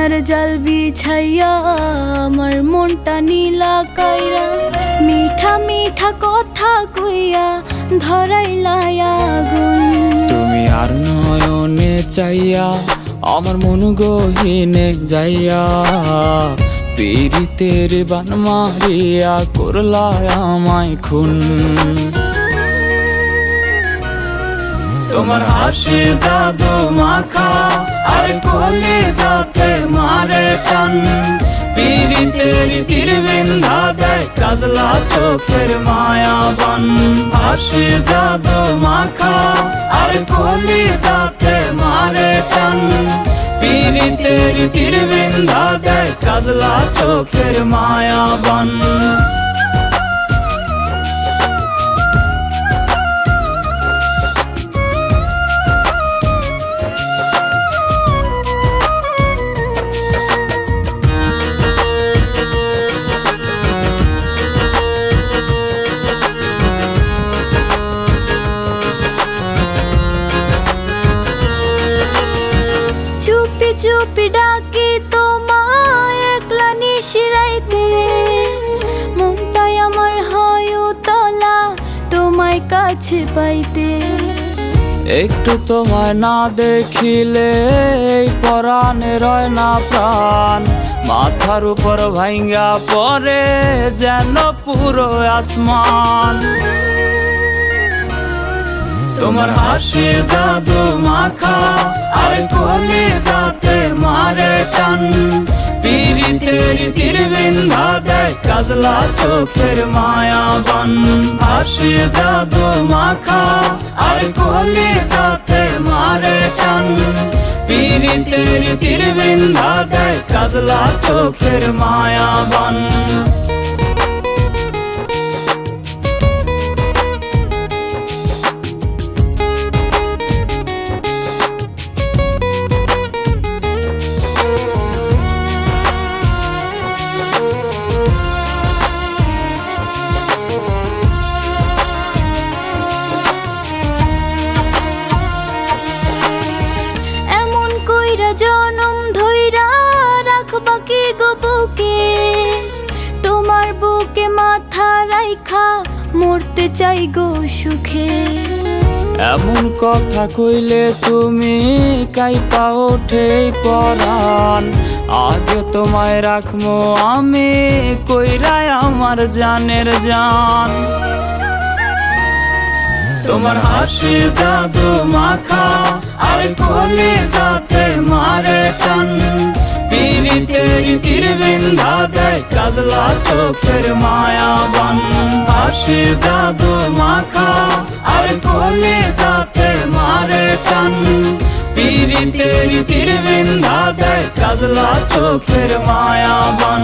তোমার জাল বিছাইয়া আমার মনটা নীলা কাইরা, মিঠা মিঠা কথা কইয়া ধরাইলাই আগুন। তুমি আর নয়নে চাইয়া আমার মন গহীনে যাইয়া, পীড়িতের বান মারিয়া করলা আমায় খুন। তোমার হাসি জাদু মাখা আর কলিজাতে মারে টান, পীড়িতের তীর বিন্ধা দেয় কাজলা চোখের মায়াবান। হাসি জাদু মাখা আর কলিজাতে মারে টান, পীড়িতের তীর বিন্ধা দেয় কাজলা চোখের মায়াবান। চুপি চুপি ডাকি তোমায় একলা নিশিরাইতে, মনটাই আমার হয় উতলা তোমায় কাছে পাইতে। একটু তোমায় না দেখিলে এই পরাণে রয় না প্রাণ, মাথার উপর ভাঙ্গা পড়ে যেন পুরো আসমান। তোমার হাসি জাদু মাখা আর কলিজাতে মারে টান, পীড়িতের তীর বিন্ধা দেয় কাজলা চোখের মায়াবান। হাসি জাদু মাখা আর কলিজাতে মারে টান, পীড়িতের তীর বিন্ধা দেয় কাজলা চোখের মায়াবান। জনম ধইরা রাখবা কি গো বুকে, তোমার বুকে মাথা রাইখা মরতে চাই গো সুখে। এমন কথা কইলে তুমি কাইপা ওঠে পরাণ, আগে তোমায় রাখবো আমি কইরাই আমার জানের জান। তোমার হাসি জাদু মাখা আর কলিজাতে মারে টান, পীড়িতের তীর বিন্ধা দেয় কাজলা চোখের মায়াবান। হাসি জাদু মাখা আর কলিজাতে মারে টান, পীড়িতের তীর বিন্ধা দেয় কাজলা চোখের মায়াবান।